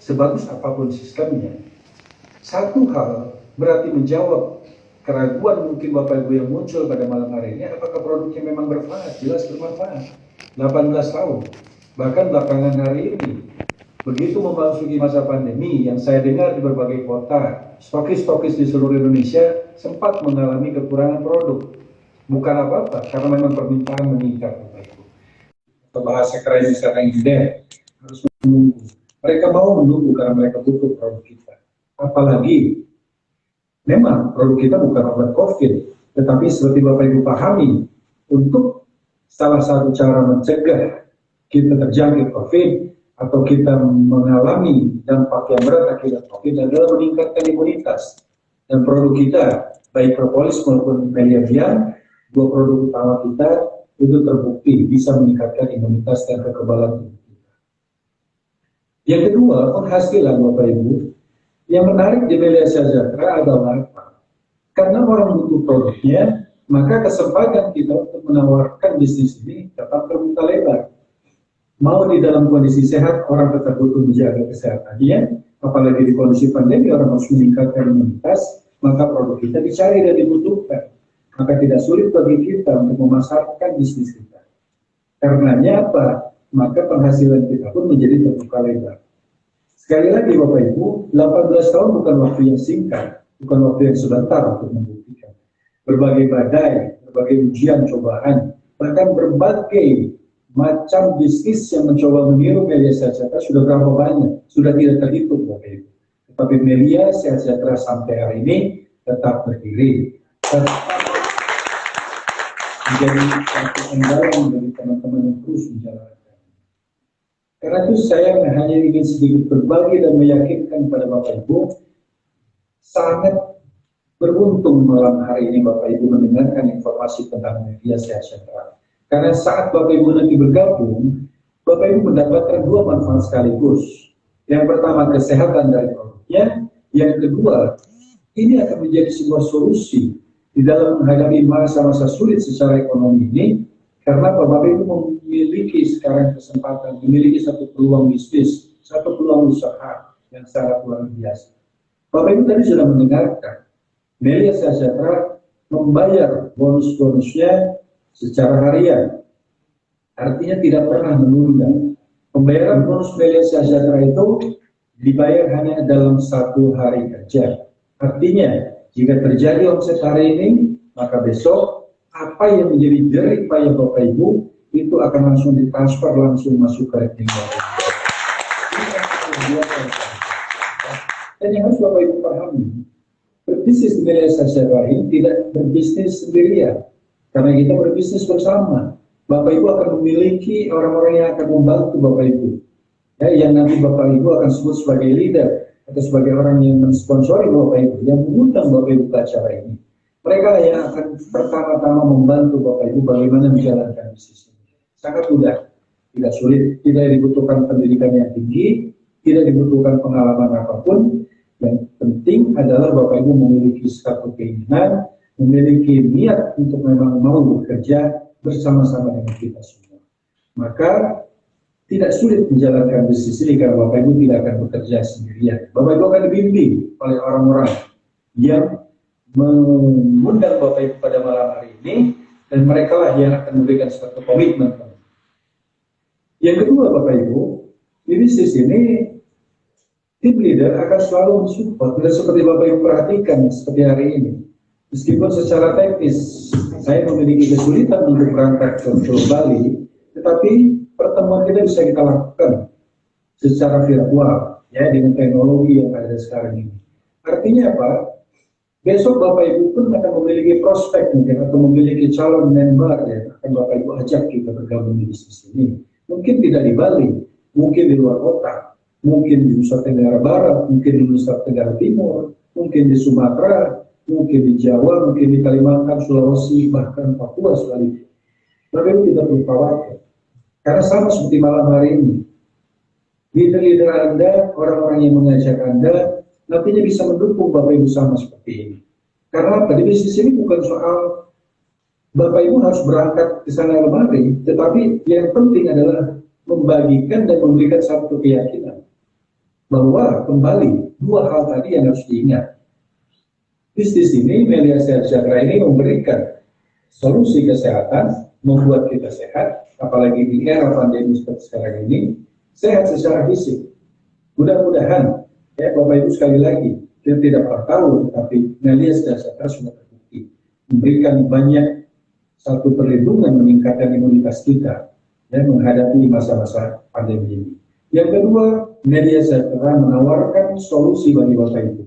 sebagus apapun sistemnya, satu hal berarti menjawab keraguan mungkin Bapak Ibu yang muncul pada malam hari ini, apakah produknya memang bermanfaat? Jelas bermanfaat. 18 tahun, bahkan belakangan hari ini, begitu memasuki masa pandemi, yang saya dengar di berbagai kota, stokis-stokis di seluruh Indonesia sempat mengalami kekurangan produk. Bukan apa-apa, karena memang permintaan meningkat, Bapak Ibu. Bahasa kerennya sekarang ini harus menunggu. Mereka mau menunggu karena mereka butuh produk kita. Apalagi, memang produk kita bukan obat COVID, tetapi seperti Bapak Ibu pahami, untuk salah satu cara mencegah kita terjangkit COVID atau kita mengalami dampak yang berat akibat COVID adalah meningkatkan imunitas. Dan produk kita, baik propolis maupun Meliabian, dua produk utama kita itu terbukti bisa meningkatkan imunitas dan kekebalan tubuh kita. Yang kedua, penghasilan Bapak Ibu. Yang menarik di Melia Sejahtera adalah apa? Karena orang butuh produknya, maka kesempatan kita untuk menawarkan bisnis ini tetap terbuka lebar. Mau di dalam kondisi sehat, orang tetap butuh menjaga kesehatannya, apalagi di kondisi pandemi orang harus meningkatkan imunitas, maka produk kita dicari dan dibutuhkan. Maka tidak sulit bagi kita untuk memasarkan bisnis kita. Karenanya apa? Maka penghasilan kita pun menjadi terbuka lebar. Sekali lagi Bapak Ibu, 18 tahun bukan waktu yang singkat, bukan waktu yang sebentar untuk membuktikan. Berbagai badai, berbagai ujian, cobaan, bahkan berbagai macam bisnis yang mencoba meniru Melia Sejahtera sudah berapa banyak, sudah tidak terhitung Bapak Ibu. Tetapi Melia Sejahtera sampai hari ini tetap berdiri, tetap menjadi satu andalan bagi teman-teman yang terus menjalankan. Karena itu saya hanya ingin sedikit berbagi dan meyakinkan kepada Bapak Ibu, sangat beruntung malam hari ini Bapak Ibu mendengarkan informasi tentang Melia Sejahtera. Karena saat Bapak Ibu nanti bergabung, Bapak Ibu mendapatkan dua manfaat sekaligus. Yang pertama kesehatan dari produknya, yang kedua ini akan menjadi sebuah solusi di dalam menghadapi masa-masa sulit secara ekonomi ini, karena Bapak Ibu memiliki sekarang kesempatan, memiliki satu peluang bisnis, satu peluang usaha yang sangat luar biasa. Bapak Ibu tadi sudah mendengarkan, Melia Sejahtera membayar bonus-bonusnya secara harian, artinya tidak pernah menunda. Pembayaran bonus Melia Sejahtera itu dibayar hanya dalam satu hari kerja. Artinya, jika terjadi omset hari ini, maka besok apa yang menjadi jerih payah Bapak Ibu itu akan langsung ditransfer, langsung masuk ke rekening Bapak Ibu. Dan yang harus Bapak Ibu pahami, berbisnis di Melia Sejahtera ini tidak berbisnis sendirian, karena kita berbisnis bersama. Bapak Ibu akan memiliki orang-orang yang akan membantu Bapak Ibu, ya, yang nanti Bapak Ibu akan sebut sebagai leader atau sebagai orang yang mensponsori Bapak Ibu, yang mengundang Bapak Ibu ke acara ini. Mereka yang akan pertama-tama membantu Bapak Ibu bagaimana menjalankan bisnis ini. Sangat mudah, tidak sulit, tidak dibutuhkan pendidikan yang tinggi, tidak dibutuhkan pengalaman apapun. Yang penting adalah Bapak Ibu memiliki satu keinginan, memiliki niat untuk memang mau bekerja bersama-sama dengan kita semua. Maka tidak sulit menjalankan bisnis ini karena Bapak Ibu tidak akan bekerja sendirian. Bapak Ibu akan dibimbing oleh orang-orang yang mengundang Bapak Ibu pada malam hari ini, dan mereka lah yang akan memberikan suatu komitmen. Yang kedua Bapak Ibu, di bisnis ini tim leader akan selalu mensupport. Tidak seperti Bapak Ibu perhatikan seperti hari ini. Meskipun secara teknis saya memiliki kesulitan untuk berangkat ke Bali, tetapi pertemuan kita bisa kita lakukan secara virtual, ya, dengan teknologi yang ada sekarang ini. Artinya apa? Besok Bapak Ibu pun akan memiliki prospek mungkin, atau memiliki calon member ya, akan Bapak Ibu ajak kita bergabung di bisnis ini. Mungkin tidak di Bali, mungkin di luar kota, mungkin di Nusa Tenggara Barat, mungkin di Nusa Tenggara Timur, mungkin di Sumatera, mungkin di Jawa, mungkin di Kalimantan, Sulawesi, bahkan Papua sekalipun. Bapak Ibu tidak perlu khawatir. Karena sama seperti malam hari ini, leader-leader Anda, orang-orang yang mengajak Anda, nantinya bisa mendukung Bapak Ibu sama seperti ini. Karena apa? Di bisnis ini bukan soal Bapak Ibu harus berangkat ke sana kemari, tetapi yang penting adalah membagikan dan memberikan satu keyakinan. bahwa kembali dua hal tadi yang harus diingat. Bisnis ini, Melia Sehat Sejahtera ini memberikan solusi kesehatan, membuat kita sehat, apalagi di era pandemi seperti sekarang ini, sehat secara fisik. Mudah-mudahan, ya Bapak Ibu sekali lagi, kita tidak pernah tahu, tapi Melia Sehat Sejahtera sudah terbukti memberikan banyak satu perlindungan, meningkatkan imunitas kita dan menghadapi masa-masa pandemi ini. Yang kedua, Melia Sejahtera menawarkan solusi bagi Bapak Ibu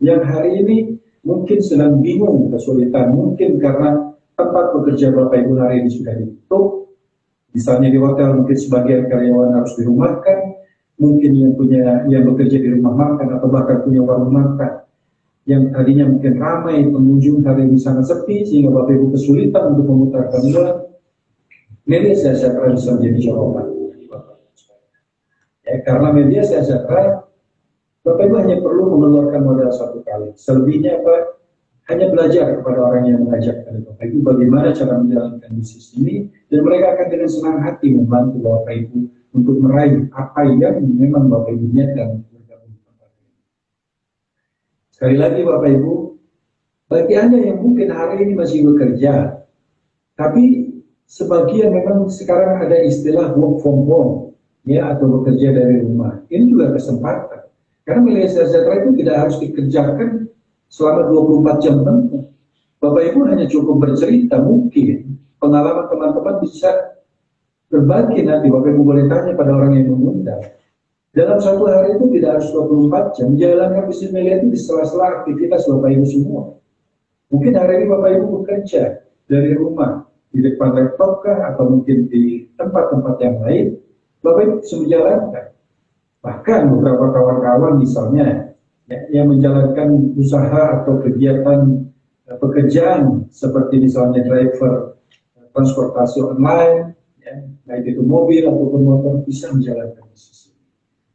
yang hari ini mungkin sedang bingung, kesulitan, mungkin karena tempat bekerja Bapak Ibu hari ini sudah ditutup, misalnya di hotel mungkin sebagian karyawan harus dirumahkan, mungkin yang bekerja di rumah makan atau bahkan punya warung makan yang tadinya mungkin ramai pengunjung hari ini sangat sepi sehingga Bapak Ibu kesulitan untuk memutarkan uang. Melia Sejahtera bisa menjadi jawaban. Ya, karena Melia Sejahtera, Bapak Ibu hanya perlu mengeluarkan modal satu kali. Selebihnya apa? Hanya belajar kepada orang yang mengajak Bapak Ibu bagaimana cara menjalankan bisnis ini, dan mereka akan dengan senang hati membantu Bapak Ibu untuk meraih apa yang memang Bapak Ibu niatkan bergabung di tempat ini. Sekali lagi Bapak Ibu, bagi Anda yang mungkin hari ini masih bekerja, tapi sebagian memang sekarang ada istilah work from home, ya, atau bekerja dari rumah. Ini juga kesempatan. Karena Melia Sejahtera itu tidak harus dikerjakan selama 24 jam penuh. Bapak Ibu hanya cukup bercerita, mungkin pengalaman teman-teman bisa berbagi nanti. Bapak Ibu boleh tanya pada orang yang mengundang. Dalam satu hari itu tidak harus 24 jam, menjalankan bisnis Melia itu di sela-sela aktivitas Bapak Ibu semua. Mungkin hari ini Bapak Ibu bekerja dari rumah, di depan laptop kah, atau mungkin di tempat-tempat yang lain, Bapak Ibu bisa menjalankan. Bahkan beberapa kawan-kawan misalnya yang menjalankan usaha atau kegiatan pekerjaan seperti misalnya driver transportasi online, ya, baik itu mobil ataupun motor, bisa menjalankan bisnis ini.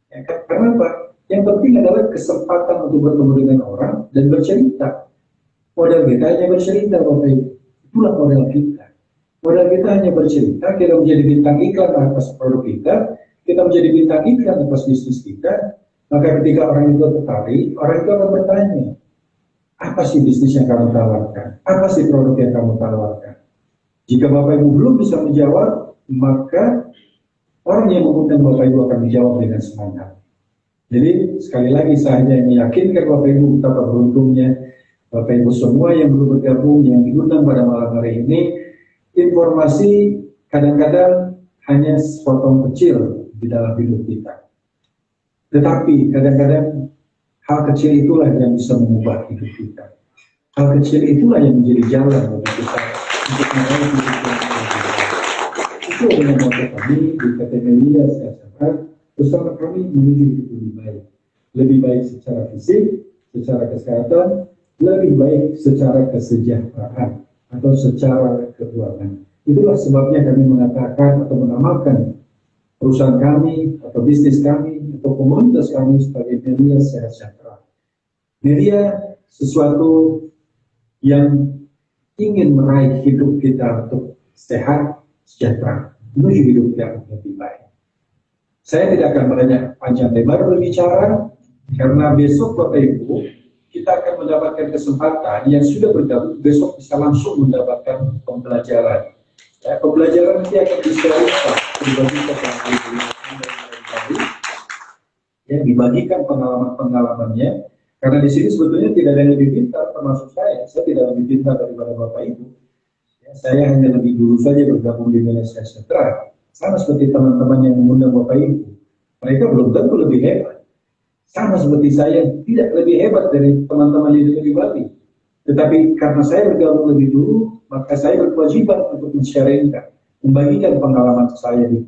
Ya, karena apa? Yang penting adalah kesempatan untuk bertemu dengan orang dan bercerita. Modal kita hanya bercerita, Bapak Ibu. Itulah modal kita. Modal kita hanya bercerita, kita menjadi bintang iklan atas produk kita menjadi bintang iklan atas bisnis kita, maka ketika orang itu tertarik, orang itu akan bertanya, apa sih bisnis yang kamu tawarkan? Apa sih produk yang kamu tawarkan? Jika Bapak Ibu belum bisa menjawab, maka orang yang mengundang Bapak Ibu akan menjawab dengan semangat. Jadi sekali lagi saya hanya meyakinkan Bapak Ibu betapa beruntungnya Bapak Ibu semua yang belum bergabung, yang diundang pada malam hari ini. Informasi kadang-kadang hanya sepotong kecil di dalam hidup kita. Tetapi kadang-kadang hal kecil itulah yang bisa mengubah hidup kita. Hal kecil itulah yang menjadi jalan bagi kita untuk meraih hidup yang lebih. Itu yang membuat kami di PT Melia Sejahtera bersama kami menuju hidup lebih baik. Lebih baik secara fisik, secara kesehatan, lebih baik secara kesejahteraan atau secara keuangan. Itulah sebabnya kami mengatakan atau menamakan perusahaan kami atau bisnis kami atau komunitas kami sebagai Melia Sehat Sejahtera. Melia sesuatu yang ingin meraih hidup kita untuk sehat, sejahtera, menuju hidup yang lebih baik. Saya tidak akan banyak panjang lebar berbicara, karena besok Bapak Ibu, kita akan mendapatkan kesempatan yang sudah bergabung, besok bisa langsung mendapatkan pembelajaran. Ya, pembelajaran nanti akan dibagikan dibagikan pengalaman-pengalamannya, karena di sini sebetulnya tidak ada yang lebih pintar, termasuk saya tidak lebih pintar daripada Bapak Ibu. Ya, saya hanya lebih dulu saja bergabung di Melia Sehat Sejahtera, sama seperti teman-teman yang mengundang Bapak Ibu. Mereka belum tentu lebih hebat, sama seperti saya tidak lebih hebat dari teman-teman di Bali. Tetapi karena saya bergabung lebih dulu, maka saya berkewajiban untuk men-sharingkan, membagikan pengalaman saya di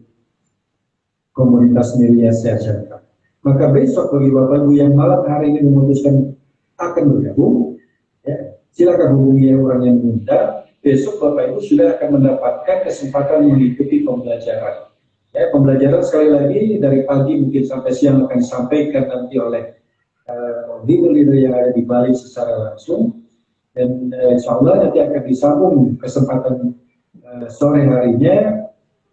komunitas Melia Sehat Sejahtera. Maka besok bagi Bapak Ibu yang malam hari ini memutuskan akan bergabung, ya, silakan hubungi orang yang mengundang. Besok Bapak Ibu sudah akan mendapatkan kesempatan mengikuti pembelajaran. Ya, pembelajaran sekali lagi dari pagi mungkin sampai siang akan disampaikan nanti oleh leader-leader yang ada di Bali secara langsung. Dan insya Allah nanti akan disambung kesempatan sore harinya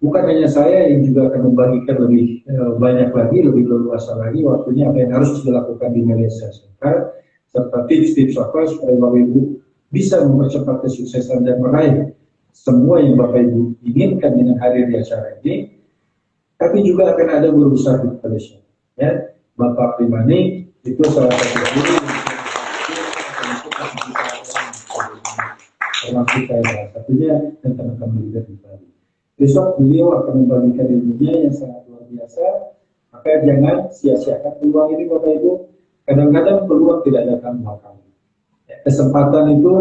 bukan hanya saya yang juga akan membagikan lebih banyak lagi, lebih leluasa lagi waktunya apa yang harus dilakukan di media sosial, serta tips-tips apa supaya Bapak Ibu bisa mempercepat kesuksesan dan meraih semua yang Bapak Ibu inginkan dengan hadir di acara ini. Tapi juga akan ada guru besar di Malaysia, ya, Bapak Primani itu salah satu guru termasuk saya salah satunya dan teman-teman leader di Bali. Besok beliau akan membagikan ilmunya yang sangat luar biasa, maka jangan sia-siakan peluang ini Bapak Ibu. Kadang-kadang peluang tidak datang dua kali. Kesempatan itu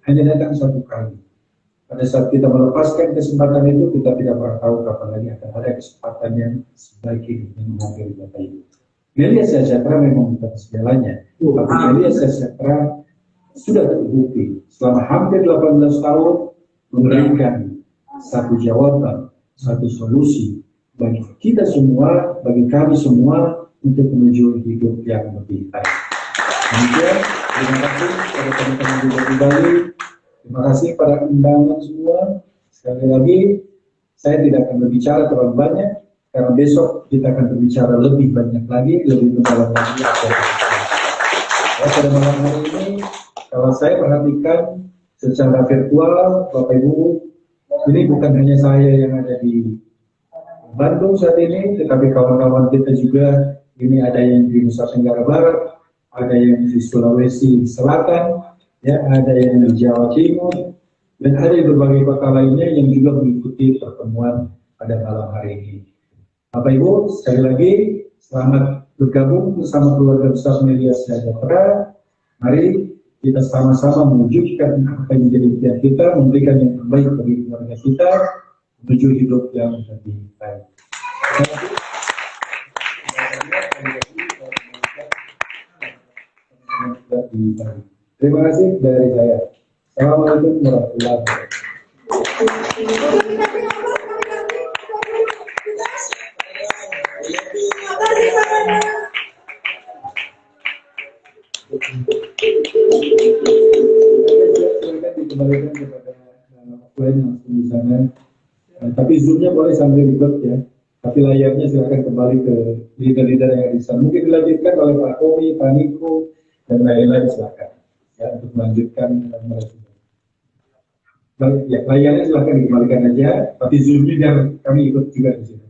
hanya datang satu kali. Pada saat kita melepaskan kesempatan itu, kita tidak pernah tahu kapan lagi akan ada kesempatan yang sebaik ini yang menghadiri Bapak Ibu. Media sejahtera memang bukan segalanya, tapi media sejahtera sudah terbukti selama hampir 18 tahun memberikan satu jawaban, satu solusi bagi kita semua, bagi kami semua untuk menuju hidup yang lebih baik. Demikian, terima kasih kepada teman-teman di Bali. Terima kasih pada undangan semua. Sekali lagi, saya tidak akan berbicara terlalu banyak, karena besok kita akan berbicara lebih banyak lagi, lebih mendalam lagi. Ya, pada malam hari ini, kalau saya perhatikan secara virtual, Bapak Ibu, ini bukan hanya saya yang ada di Bandung saat ini, tetapi kawan-kawan kita juga, ini ada yang di Nusa Tenggara Barat, ada yang di Sulawesi Selatan, ya, ada yang di Jawa Timur, dan ada di berbagai kota lainnya yang juga mengikuti pertemuan pada malam hari ini. Bapak Ibu, sekali lagi selamat bergabung bersama keluarga besar Media Sejahtera. Mari kita sama-sama mewujudkan apa yang menjadi impian kita, memberikan yang terbaik bagi keluarga kita, menuju hidup yang lebih baik. Terima kasih dari saya. Assalamualaikum warahmatullahi wabarakatuh. Dikembalikan kepada offline langsung di sana. Tapi zoomnya boleh sambil record ya. Tapi layarnya silakan kembali ke leader-leader yang ada di sana. Mungkin dilanjutkan oleh Pak Komi, Pak Niko, dan lain-lain silakan ya untuk melanjutkan mereka. Ya, layarnya silakan dikembalikan aja. Tapi zoomnya biar kami ikut juga di sini.